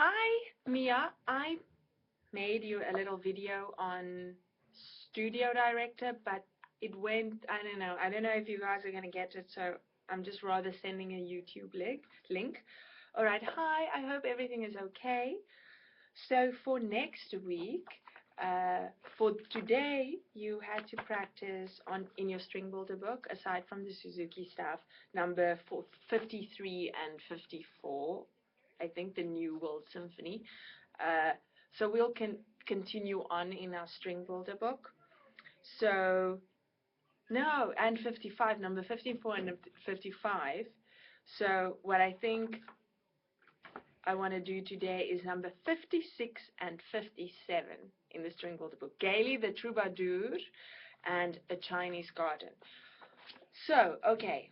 Hi, Mia. I made you a little video on Studio Director, but it went, I don't know. I don't know if you guys are going to get it, so I'm just rather sending a YouTube link. All right, hi. I hope everything is okay. So for next week, for today, you had to practice in your string builder book, aside from the Suzuki stuff, number 53 and 54. I think the New World Symphony. So we'll continue on in our string builder book. So, no, and 55, number 54 and 55. So what I think I want to do today is number 56 and 57 in the string builder book. Gaily the Troubadour and A Chinese Garden. So, okay,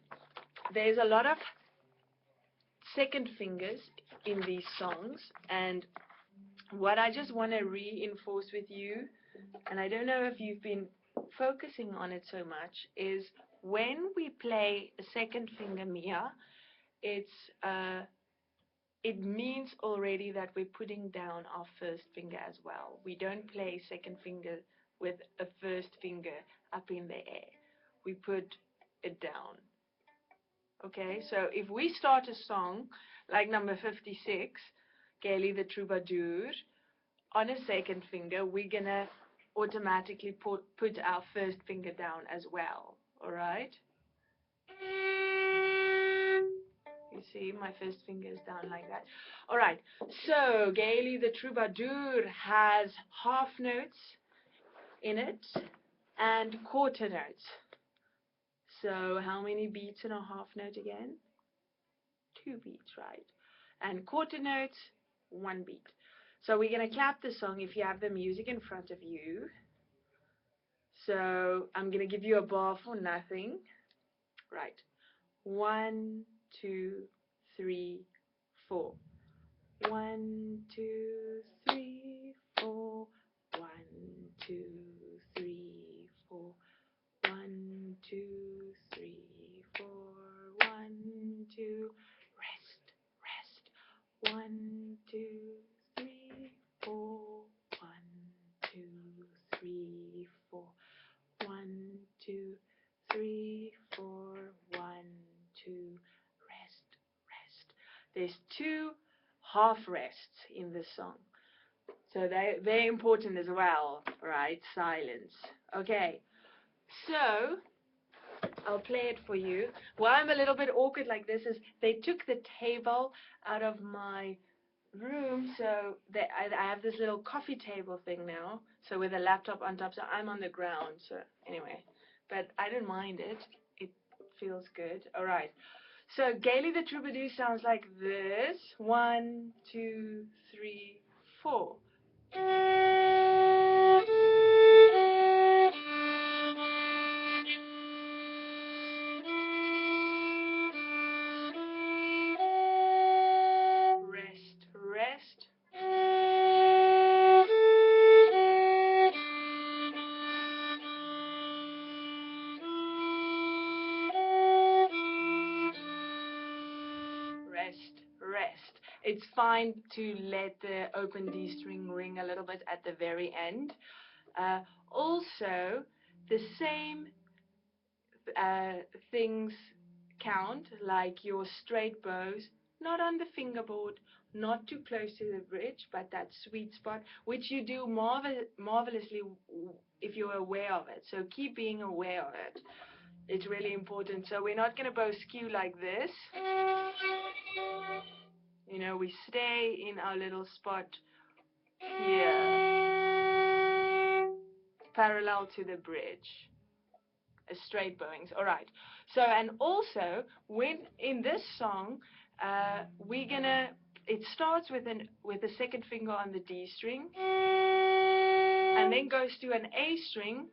there's a lot of second fingers in these songs, and what I just want to reinforce with you, and I don't know if you've been focusing on it so much, is when we play a second finger Mia, it means already that we're putting down our first finger as well. We don't play second finger with a first finger up in the air. We put it down. Okay, so if we start a song like number 56, Gaily the Troubadour, on a second finger, we're going to automatically put our first finger down as well. All right? You see, my first finger is down like that. All right, so Gaily the Troubadour has half notes in it and quarter notes. So how many beats in a half note again? 2 beats, right? And quarter notes, 1 beat. So we're going to clap the song if you have the music in front of you. So I'm going to give you a bar for nothing. Right. 1, 2, 3, 4. 1, 2, 3, 4. 1, 2, 3, 4. 1, 2, 3, 4. 1, 2. Rest, rest. 1, 2, 3, 4. 1, 2, 3, 4. 1, 2, 3, 4. 1, 2. Rest, rest. There's 2 half rests in this song. So they're very important as well, right? Silence. Okay. So I'll play it for you. Why I'm a little bit awkward like this is they took the table out of my room, so I have this little coffee table thing now, so with a laptop on top, so I'm on the ground. So anyway, but I don't mind it. It feels good. All right. So Gaily the Troubadour sounds like this. 1, 2, 3, 4. Rest, rest. Rest, rest. It's fine to let the open D string ring a little bit at the very end. Also, the same things count, like your straight bows, not on the fingerboard, not too close to the bridge, but that sweet spot, which you do marvelously if you're aware of it. So keep being aware of it. It's really important. So we're not going to bow skew like this. You know, we stay in our little spot here, parallel to the bridge. A straight bowings. All right. So, and also when in this song, it starts with the second finger on the D string, and then goes to an A string,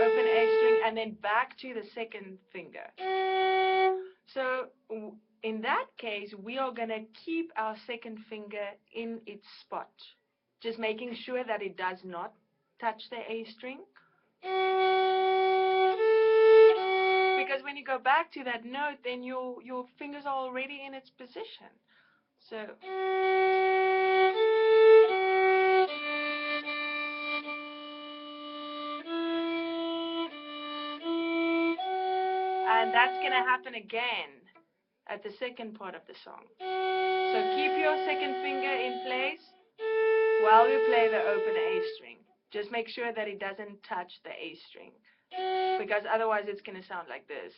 open A string, and then back to the second finger. So in that case, we are going to keep our second finger in its spot, just making sure that it does not touch the A string. Because when you go back to that note, then your fingers are already in its position. So that's going to happen again at the second part of the song. So keep your second finger in place while you play the open A string. Just make sure that it doesn't touch the A string, because otherwise it's going to sound like this.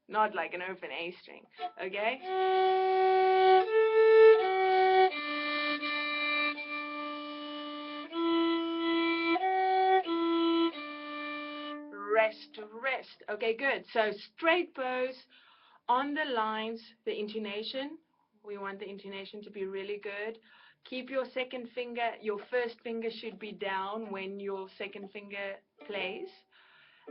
Not like an open A string, okay? Rest, rest. Okay, good. So straight bows on the lines, the intonation. We want the intonation to be really good. Keep your second finger, your first finger should be down when your second finger plays.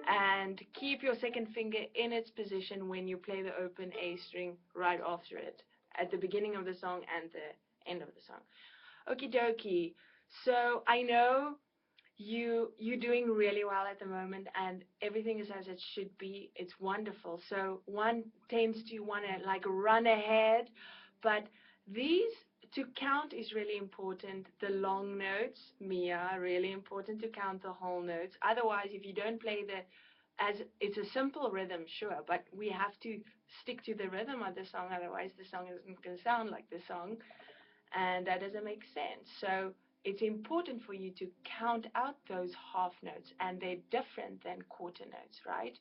And keep your second finger in its position when you play the open A string right after it, at the beginning of the song and the end of the song. Okie dokie. So I know you're doing really well at the moment, and everything is as it should be. It's wonderful. So one tends to want to like run ahead, but these to count is really important. The long notes, Mia, really important to count the whole notes. Otherwise, if you don't play as it's a simple rhythm, sure, but we have to stick to the rhythm of the song. Otherwise, the song isn't going to sound like the song, and that doesn't make sense. So it's important for you to count out those half notes, and they're different than quarter notes, right?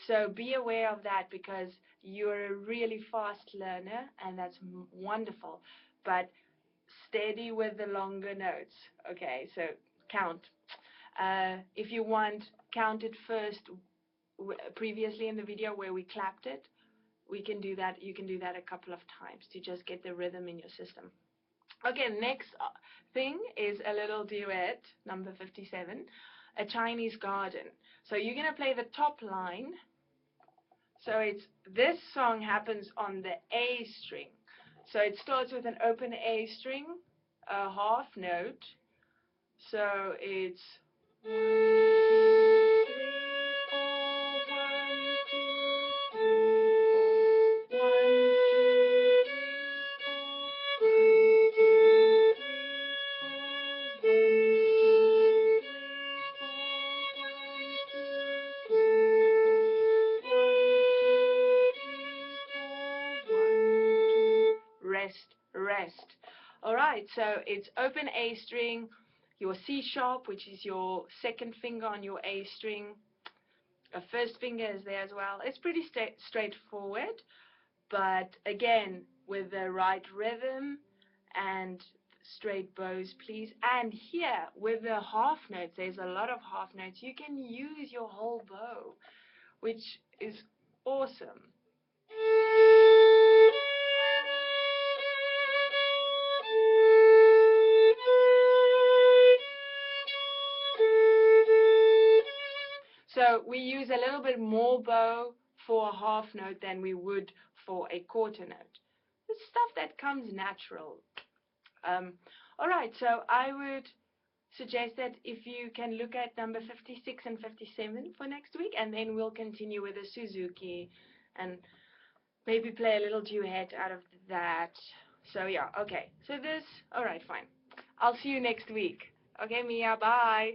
So be aware of that, because you're a really fast learner, and that's wonderful. But steady with the longer notes. Okay, so count. If you want, count it first. Previously in the video where we clapped it, we can do that. You can do that a couple of times to just get the rhythm in your system. Okay, next thing is a little duet, number 57, A Chinese Garden. So you're going to play the top line. So it's this song happens on the A string. So it starts with an open A string, a half note. So it's 1, 2, 3, 4, 1, 2, 3, 4, 1, 2, 3, 4, 1, 2, 3, 4, 1, 2, 3, 4, 1, 2. Rest, rest. All right, so it's open A string, your C sharp, which is your second finger on your A string. A first finger is there as well. It's pretty straightforward, but again, with the right rhythm and straight bows, please. And here, with the half notes, there's a lot of half notes. You can use your whole bow, which is awesome. So we use a little bit more bow for a half note than we would for a quarter note. It's stuff that comes natural. All right, so I would suggest that if you can look at number 56 and 57 for next week, and then we'll continue with the Suzuki and maybe play a little duet out of that. So yeah, okay. So this, all right, fine. I'll see you next week. Okay, Mia, bye.